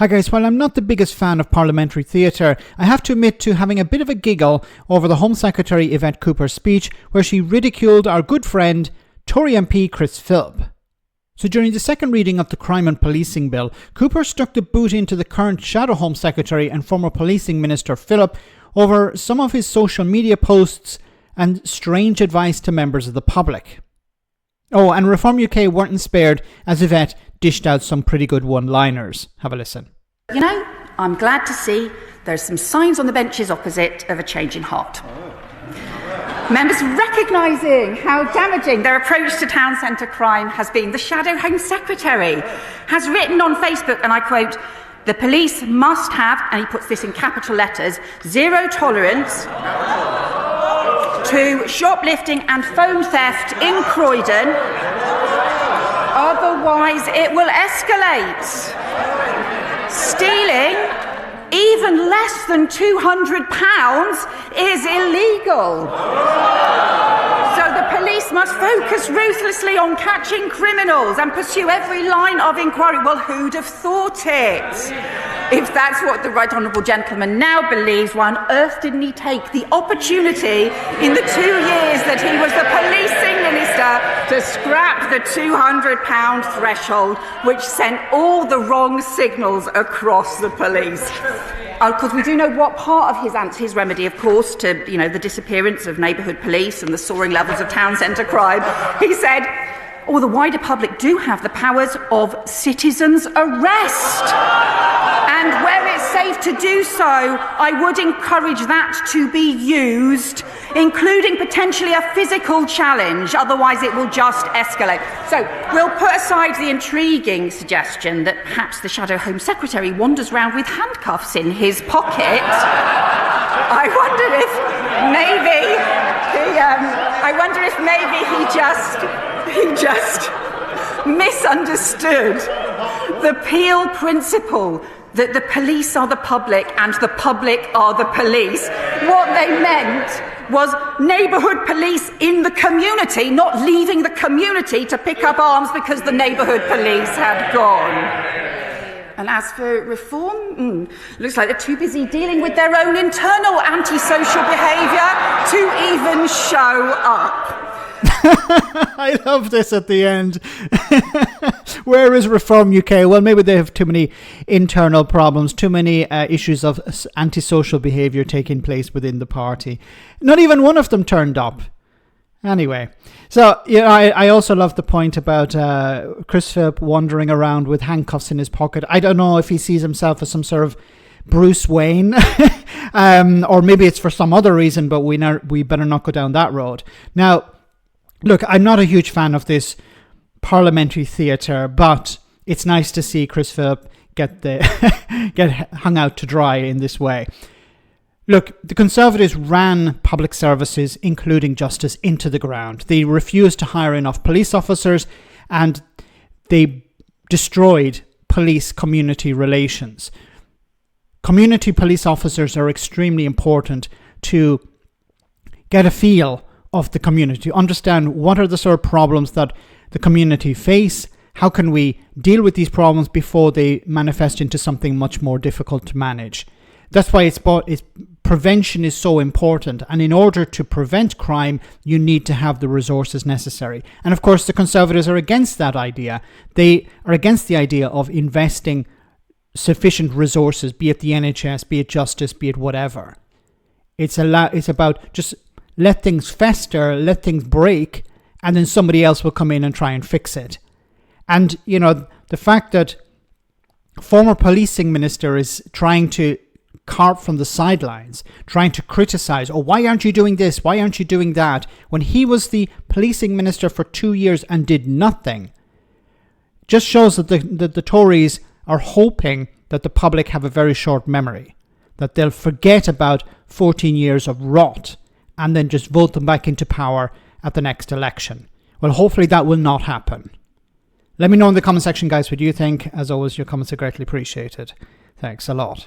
Hi guys, while I'm not the biggest fan of parliamentary theatre, I have to admit to having a bit of a giggle over the Home Secretary Yvette Cooper's speech where she ridiculed our good friend Tory MP Chris Philp. So during the second reading of the Crime and Policing Bill, Cooper stuck the boot into the current Shadow Home Secretary and former Policing Minister Philp over some of his social media posts and strange advice to members of the public. Oh, and Reform UK weren't spared as Yvette dished out some pretty good one-liners. Have a listen. You know, I'm glad to see there's some signs on the benches opposite of a change in heart. Members recognising how damaging their approach to town centre crime has been. The Shadow Home Secretary has written on Facebook, and I quote, "The police must have," and he puts this in capital letters, "zero tolerance to shoplifting and phone theft in Croydon. Otherwise, it will escalate. Stealing even less than £200 is illegal. So the police must focus ruthlessly on catching criminals and pursue every line of inquiry." Well, who'd have thought it? If that's what the Right Honourable Gentleman now believes, why on earth didn't he take the opportunity in the 2 years that he was the policing minister to scrap the £200 threshold, which sent all the wrong signals across the police? Because we do know what part of his remedy, of course, to the disappearance of neighbourhood police and the soaring levels of town centre crime. He said, the wider public do have the powers of citizens' arrest. And where it's safe to do so, I would encourage that to be used, including potentially a physical challenge. Otherwise, it will just escalate. So we'll put aside the intriguing suggestion that perhaps the Shadow Home Secretary wanders around with handcuffs in his pocket. I wonder if maybe he just misunderstood the Peel principle that the police are the public and the public are the police. What they meant was neighbourhood police in the community, not leaving the community to pick up arms because the neighbourhood police had gone. And as for reform, looks like they're too busy dealing with their own internal antisocial behaviour to even show up. I love this at the end. Where is Reform UK? Well, maybe they have too many internal problems, too many issues of antisocial behaviour taking place within the party. Not even one of them turned up. Anyway, so I also love the point about Chris Philp wandering around with handcuffs in his pocket. I don't know if he sees himself as some sort of Bruce Wayne, or maybe it's for some other reason, but we better not go down that road. Now, look, I'm not a huge fan of this parliamentary theatre, but it's nice to see Chris Philp get hung out to dry in this way. Look, the Conservatives ran public services, including justice, into the ground. They refused to hire enough police officers and they destroyed police community relations. Community police officers are extremely important to get a feel of the community, understand what are the sort of problems that the community face, how can we deal with these problems before they manifest into something much more difficult to manage. That's why prevention is so important, and in order to prevent crime, you need to have the resources necessary. And of course, the Conservatives are against that idea. They are against the idea of investing sufficient resources, be it the NHS, be it justice, be it whatever. It's about just let things fester, let things break, and then somebody else will come in and try and fix it. And, the fact that former policing minister is trying to carp from the sidelines, trying to criticise, why aren't you doing this? Why aren't you doing that? When he was the policing minister for 2 years and did nothing, just shows that the Tories are hoping that the public have a very short memory, that they'll forget about 14 years of rot and then just vote them back into power at the next election. Well, hopefully that will not happen. Let me know in the comment section, guys, what you think. As always, your comments are greatly appreciated. Thanks a lot.